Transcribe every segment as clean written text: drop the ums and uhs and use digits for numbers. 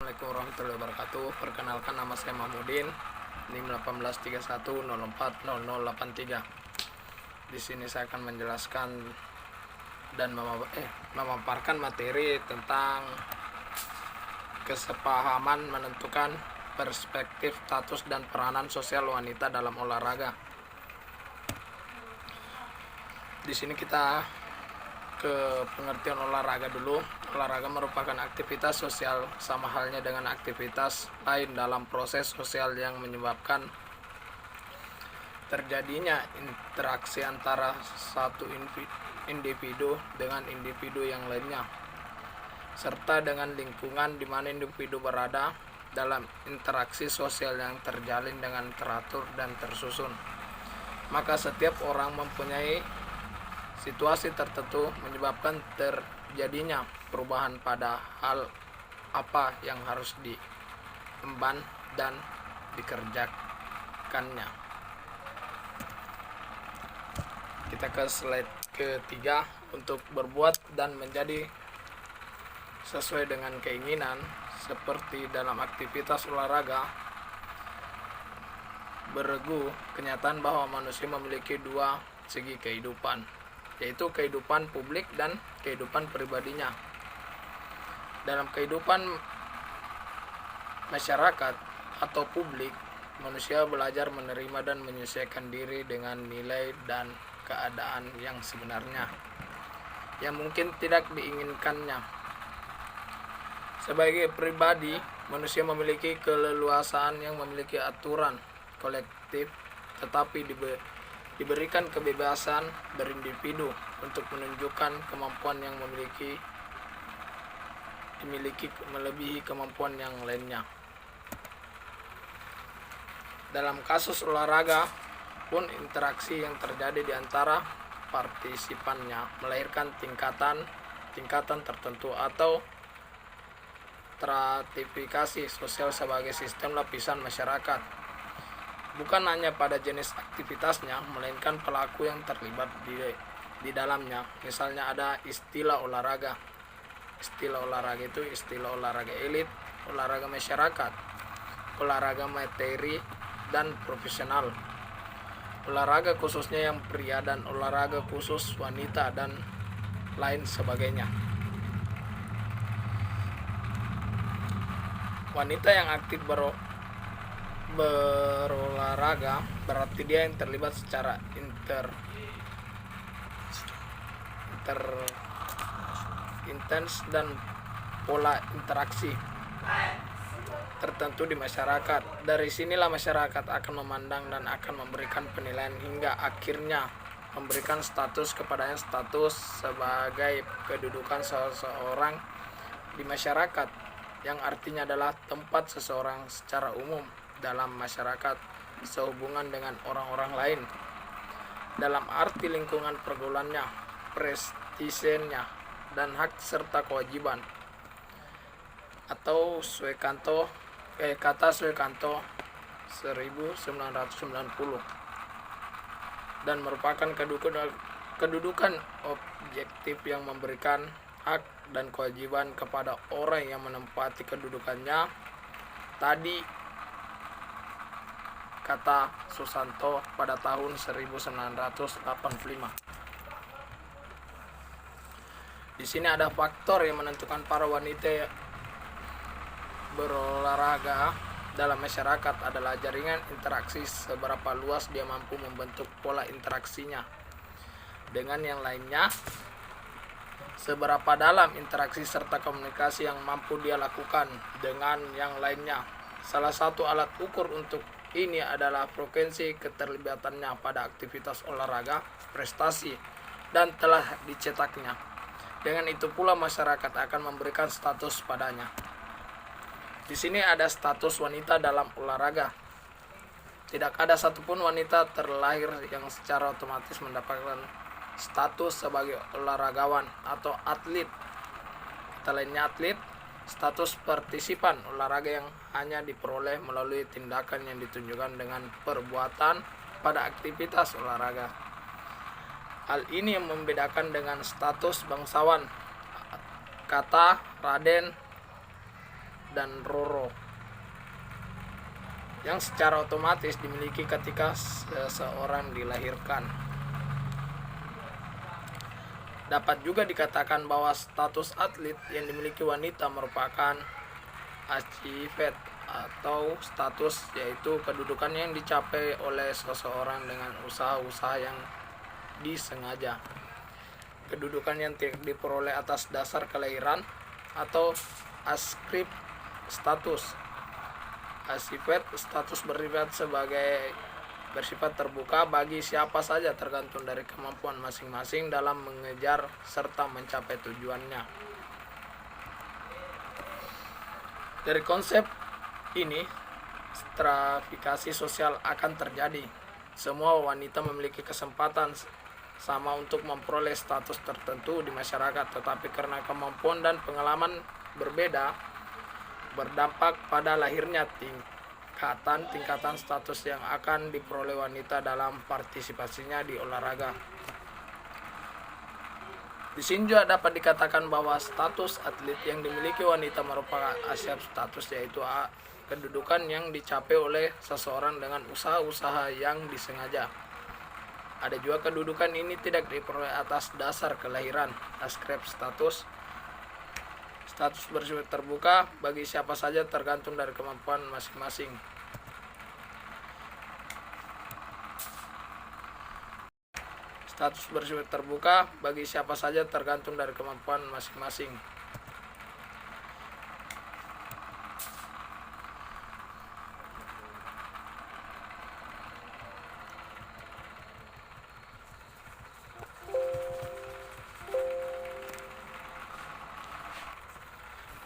Assalamualaikum warahmatullahi wabarakatuh. Perkenalkan, nama saya Mahmudin, NIM 1831040083. Di sini saya akan menjelaskan dan memaparkan materi tentang kesepahaman menentukan perspektif, status, dan peranan sosial wanita dalam olahraga. Di sini kita ke pengertian olahraga dulu. Olahraga merupakan aktivitas sosial sama halnya dengan aktivitas lain dalam proses sosial yang menyebabkan terjadinya interaksi antara satu individu dengan individu yang lainnya, serta dengan lingkungan di mana individu berada dalam interaksi sosial yang terjalin dengan teratur dan tersusun. Maka setiap orang mempunyai situasi tertentu menyebabkan terjadinya perubahan pada hal apa yang harus diemban dan dikerjakannya. Kita ke slide ketiga. Untuk berbuat dan menjadi sesuai dengan keinginan, seperti dalam aktivitas olahraga, beregu kenyataan bahwa manusia memiliki dua segi kehidupan, yaitu kehidupan publik dan kehidupan pribadinya. Dalam kehidupan masyarakat atau publik, manusia belajar menerima dan menyesuaikan diri dengan nilai dan keadaan yang sebenarnya, yang mungkin tidak diinginkannya. Sebagai pribadi, manusia memiliki keleluasaan yang memiliki aturan kolektif, tetapi diberikan kebebasan berindividu untuk menunjukkan kemampuan yang dimiliki melebihi kemampuan yang lainnya. Dalam kasus olahraga pun, interaksi yang terjadi di antara partisipannya melahirkan tingkatan tertentu atau stratifikasi sosial sebagai sistem lapisan masyarakat, bukan hanya pada jenis aktivitasnya, melainkan pelaku yang terlibat di dalamnya. Misalnya ada istilah olahraga. Istilah olahraga itu istilah olahraga elit, olahraga masyarakat, olahraga materi dan profesional, olahraga khususnya yang pria dan olahraga khusus wanita, dan lain sebagainya. Wanita yang aktif berolahraga berarti dia yang terlibat secara intens dan pola interaksi tertentu di masyarakat. Dari sinilah masyarakat akan memandang dan akan memberikan penilaian hingga akhirnya memberikan status kepadanya, status sebagai kedudukan seseorang di masyarakat, yang artinya adalah tempat seseorang secara umum dalam masyarakat sehubungan dengan orang-orang lain dalam arti lingkungan pergaulannya, prestisenya, dan hak serta kewajiban, atau kata Suekanto 1990, dan merupakan kedudukan objektif yang memberikan hak dan kewajiban kepada orang yang menempati kedudukannya tadi, kata Susanto pada tahun 1985. Di sini ada faktor yang menentukan para wanita berolahraga dalam masyarakat adalah jaringan interaksi, seberapa luas dia mampu membentuk pola interaksinya dengan yang lainnya, seberapa dalam interaksi serta komunikasi yang mampu dia lakukan dengan yang lainnya. Salah satu alat ukur untuk ini adalah frekuensi keterlibatannya pada aktivitas olahraga, prestasi, dan telah dicetaknya. Dengan itu pula masyarakat akan memberikan status padanya. Di sini ada status wanita dalam olahraga. Tidak ada satupun wanita terlahir yang secara otomatis mendapatkan status sebagai olahragawan atau atlet. Kata lainnya atlet, status partisipan olahraga yang hanya diperoleh melalui tindakan yang ditunjukkan dengan perbuatan pada aktivitas olahraga. Hal ini yang membedakan dengan status bangsawan. Kata Raden dan Roro yang secara otomatis dimiliki ketika seseorang dilahirkan. Dapat juga dikatakan bahwa status atlet yang dimiliki wanita merupakan achievement atau status, yaitu kedudukan yang dicapai oleh seseorang dengan usaha-usaha yang disengaja. Kedudukan yang diperoleh atas dasar kelahiran atau askrip status. Achievement status bersifat terbuka bagi siapa saja tergantung dari kemampuan masing-masing dalam mengejar serta mencapai tujuannya. Dari konsep ini, stratifikasi sosial akan terjadi. Semua wanita memiliki kesempatan sama untuk memperoleh status tertentu di masyarakat, tetapi karena kemampuan dan pengalaman berbeda, berdampak pada lahirnya tingkatan status yang akan diperoleh wanita dalam partisipasinya di olahraga. Di sini juga dapat dikatakan bahwa status atlet yang dimiliki wanita merupakan achievement status, yaitu kedudukan yang dicapai oleh seseorang dengan usaha-usaha yang disengaja. Ada juga kedudukan ini tidak diperoleh atas dasar kelahiran, askrip status. Status bersifat terbuka bagi siapa saja tergantung dari kemampuan masing-masing. Status bersifat terbuka bagi siapa saja tergantung dari kemampuan masing-masing.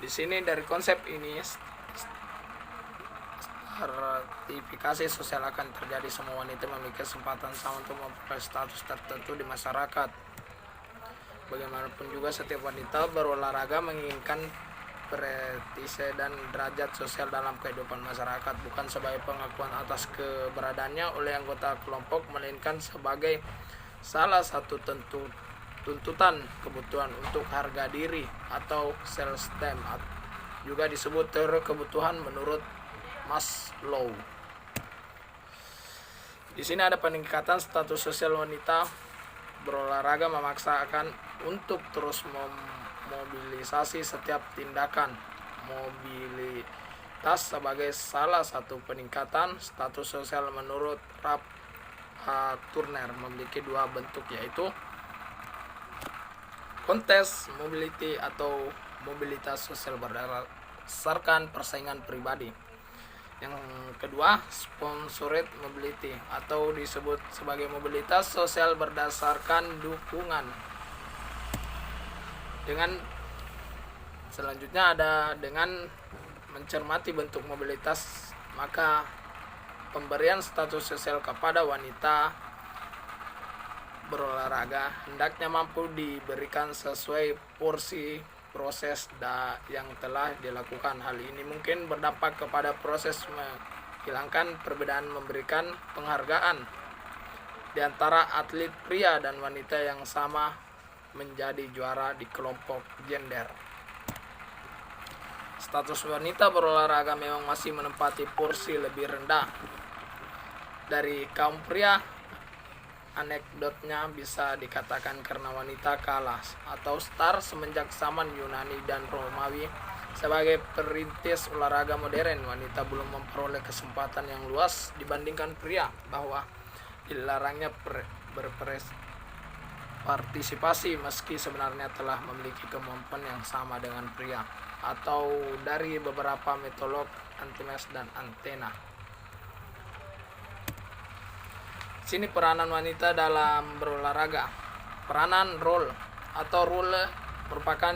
Di sini dari konsep ini, stratifikasi sosial akan terjadi. Semua wanita memiliki kesempatan sama untuk memperoleh status tertentu di masyarakat. Bagaimanapun juga setiap wanita berolahraga menginginkan prestise dan derajat sosial dalam kehidupan masyarakat, bukan sebagai pengakuan atas keberadaannya oleh anggota kelompok, melainkan sebagai salah satu tuntutan kebutuhan untuk harga diri atau self-esteem, juga disebut teori kebutuhan menurut Maslow. Di sini ada peningkatan status sosial wanita berolahraga memaksakan untuk terus memobilisasi setiap tindakan. Mobilitas sebagai salah satu peningkatan status sosial menurut Ralph Turner memiliki dua bentuk, yaitu kontes mobility atau mobilitas sosial berdasarkan persaingan pribadi. Yang kedua, sponsored mobility atau disebut sebagai mobilitas sosial berdasarkan dukungan. Selanjutnya ada dengan mencermati bentuk mobilitas, maka pemberian status sosial kepada wanita berolahraga hendaknya mampu diberikan sesuai porsi proses yang telah dilakukan. Hal ini mungkin berdampak kepada proses menghilangkan perbedaan, memberikan penghargaan di antara atlet pria dan wanita yang sama menjadi juara di kelompok gender. Status wanita berolahraga memang masih menempati porsi lebih rendah dari kaum pria. Anekdotnya bisa dikatakan karena wanita kalah atau star semenjak zaman Yunani dan Romawi. Sebagai perintis olahraga modern, wanita belum memperoleh kesempatan yang luas dibandingkan pria, bahwa dilarangnya berpartisipasi meski sebenarnya telah memiliki kemampuan yang sama dengan pria, atau dari beberapa metodolog Artemis dan Athena. Sini peranan wanita dalam berolahraga. Peranan role atau role merupakan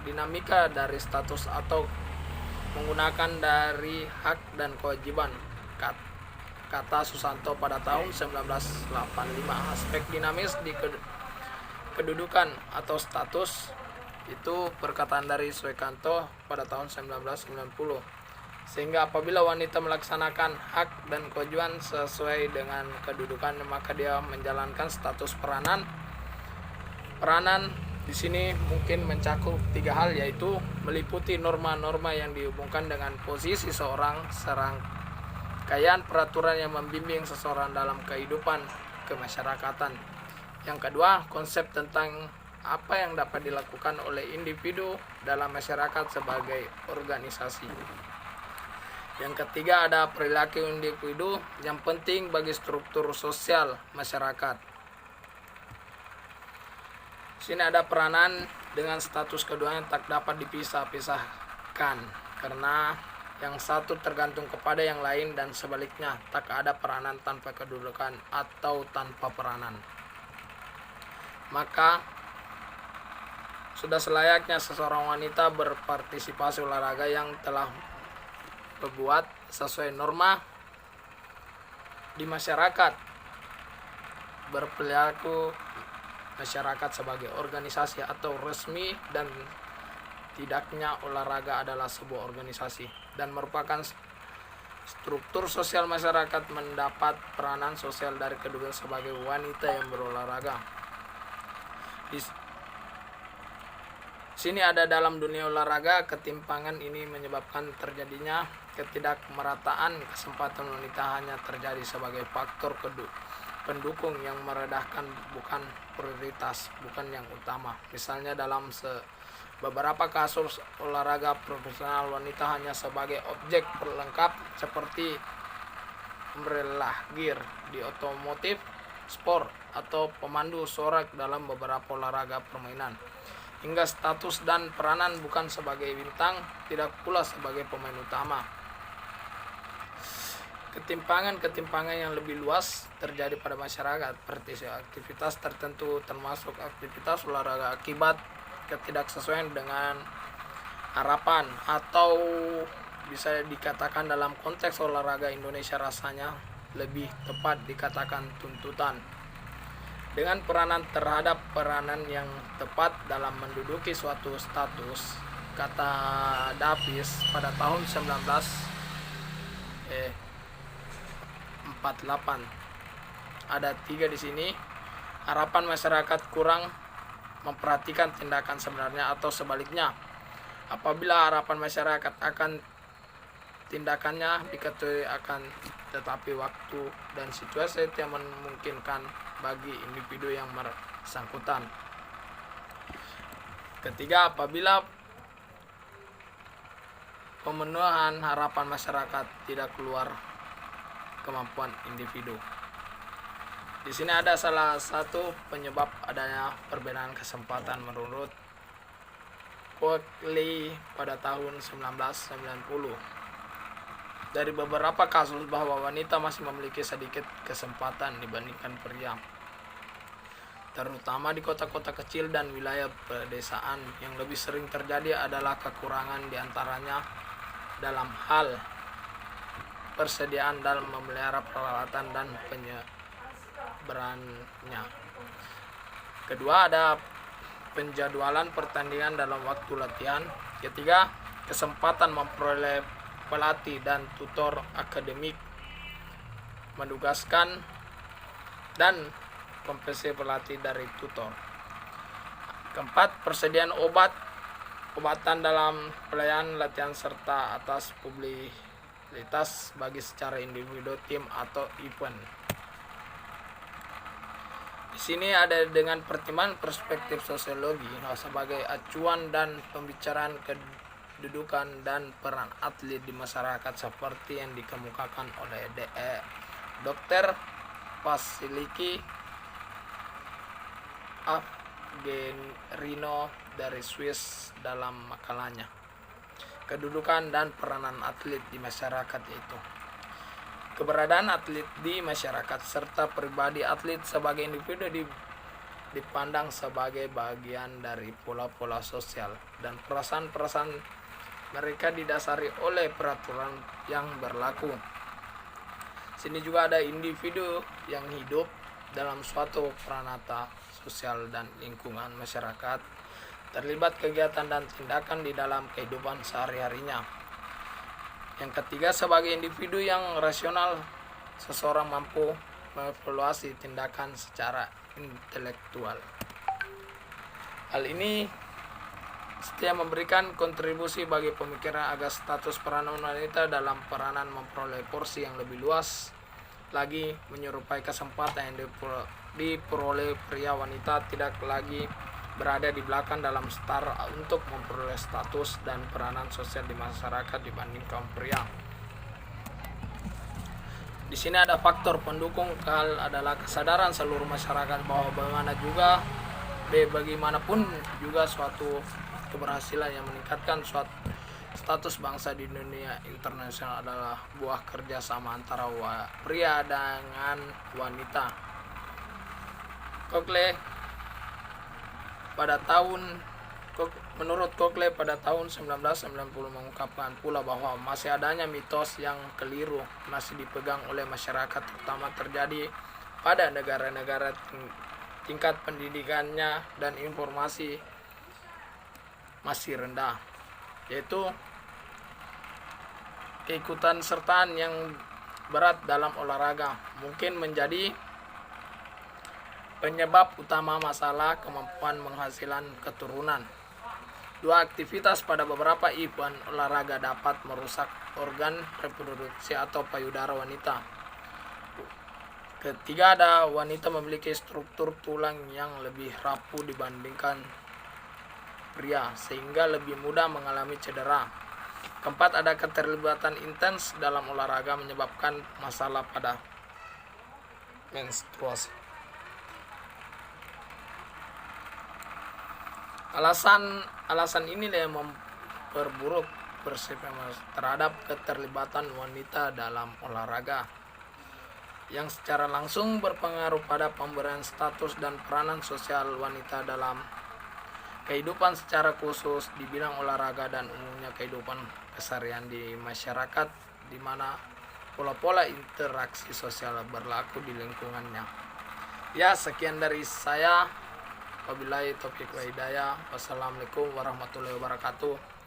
dinamika dari status atau menggunakan dari hak dan kewajiban. Kata Susanto pada tahun 1985. Aspek dinamis di kedudukan atau status itu perkataan dari Suekanto pada tahun 1990. Sehingga apabila wanita melaksanakan hak dan kewajiban sesuai dengan kedudukan, maka dia menjalankan status peranan Di sini mungkin mencakup 3 hal, yaitu meliputi norma-norma yang dihubungkan dengan posisi seorang, serangkaian peraturan yang membimbing seseorang dalam kehidupan kemasyarakatan. Yang kedua, konsep tentang apa yang dapat dilakukan oleh individu dalam masyarakat sebagai organisasi. Yang ketiga, ada perilaku individu yang penting bagi struktur sosial masyarakat. Sini ada peranan dengan status keduanya tak dapat dipisah-pisahkan, karena yang satu tergantung kepada yang lain dan sebaliknya, tak ada peranan tanpa kedudukan atau tanpa peranan. Maka sudah selayaknya seseorang wanita berpartisipasi olahraga yang telah berbuat sesuai norma di masyarakat, berperilaku masyarakat sebagai organisasi atau resmi, dan tidaknya olahraga adalah sebuah organisasi dan merupakan struktur sosial masyarakat, mendapat peranan sosial dari kedua sebagai wanita yang berolahraga. Di sini ada dalam dunia olahraga, ketimpangan ini menyebabkan terjadinya ketidakmerataan kesempatan wanita hanya terjadi sebagai faktor pendukung yang meredahkan, bukan prioritas, bukan yang utama. Misalnya dalam beberapa kasus olahraga profesional, wanita hanya sebagai objek pelengkap seperti umbrella gear di otomotif sport atau pemandu sorak dalam beberapa olahraga permainan. Hingga status dan peranan bukan sebagai bintang, tidak pula sebagai pemain utama. Ketimpangan yang lebih luas terjadi pada masyarakat seperti aktivitas tertentu, termasuk aktivitas olahraga, akibat ketidaksesuaian dengan harapan, atau bisa dikatakan dalam konteks olahraga Indonesia rasanya lebih tepat dikatakan tuntutan. Dengan peranan terhadap peranan yang tepat dalam menduduki suatu status, kata Davis pada tahun 1948. Ada 3 di sini. Harapan masyarakat kurang memperhatikan tindakan sebenarnya, atau sebaliknya, apabila harapan masyarakat akan tindakannya diketahui akan, tetapi waktu dan situasi yang memungkinkan bagi individu yang bersangkutan. Ketiga, apabila pemenuhan harapan masyarakat tidak keluar kemampuan individu. Di sini ada salah satu penyebab adanya perbedaan kesempatan menurut Coakley pada tahun 1990. Dari beberapa kasus bahwa wanita masih memiliki sedikit kesempatan dibandingkan pria, terutama di kota-kota kecil dan wilayah pedesaan. Yang lebih sering terjadi adalah kekurangan diantaranya dalam hal persediaan dalam memelihara peralatan dan penyeberangannya. Kedua, ada penjadwalan pertandingan dalam waktu latihan. Ketiga, kesempatan memperoleh pelatih dan tutor akademik, menugaskan dan kompetensi pelatih dari tutor. Keempat, persediaan obatan dalam pelayanan latihan serta atas publisitas bagi secara individu, tim atau event. Di sini ada dengan pertimbangan perspektif sosiologi sebagai acuan dan pembicaraan kedudukan dan peran atlet di masyarakat seperti yang dikemukakan oleh Dr. Vasiliki Afgerino dari Swiss dalam makalahnya Kedudukan dan Peranan Atlet di Masyarakat, itu keberadaan atlet di masyarakat serta pribadi atlet sebagai individu dipandang sebagai bagian dari pola-pola sosial dan perasaan-perasaan mereka didasari oleh peraturan yang berlaku. Sini juga ada individu yang hidup dalam suatu pranata sosial dan lingkungan masyarakat, terlibat kegiatan dan tindakan di dalam kehidupan sehari-harinya. Yang ketiga, sebagai individu yang rasional, seseorang mampu mengevaluasi tindakan secara intelektual. Hal ini setia memberikan kontribusi bagi pemikiran agar status peranan wanita dalam peranan memperoleh porsi yang lebih luas lagi, menyerupai kesempatan yang diperoleh pria. Wanita tidak lagi berada di belakang dalam setara untuk memperoleh status dan peranan sosial di masyarakat dibanding kaum pria. Di sini ada faktor pendukung hal adalah kesadaran seluruh masyarakat bahwa bagaimanapun juga suatu keberhasilan yang meningkatkan suatu status bangsa di dunia internasional adalah buah kerjasama antara pria dengan wanita. Menurut Kokle pada tahun 1990 mengungkapkan pula bahwa masih adanya mitos yang keliru masih dipegang oleh masyarakat, terutama terjadi pada negara-negara tingkat pendidikannya dan informasi masih rendah, yaitu keikutsertaan sertaan yang berat dalam olahraga mungkin menjadi penyebab utama masalah kemampuan menghasilkan keturunan. Dua aktivitas pada beberapa event olahraga dapat merusak organ reproduksi atau payudara wanita. Ketiga, ada wanita memiliki struktur tulang yang lebih rapuh dibandingkan pria sehingga lebih mudah mengalami cedera. Keempat, ada keterlibatan intens dalam olahraga menyebabkan masalah pada menstruasi. Alasan ini yang memperburuk persepsi terhadap keterlibatan wanita dalam olahraga, yang secara langsung berpengaruh pada pemberian status dan peranan sosial wanita dalam kehidupan secara khusus di bidang olahraga dan umumnya kehidupan keseharian di masyarakat, di mana pola-pola interaksi sosial berlaku di lingkungannya. Ya, sekian dari saya. Wabillahi taufiq wa hidayah. Wassalamualaikum warahmatullahi wabarakatuh.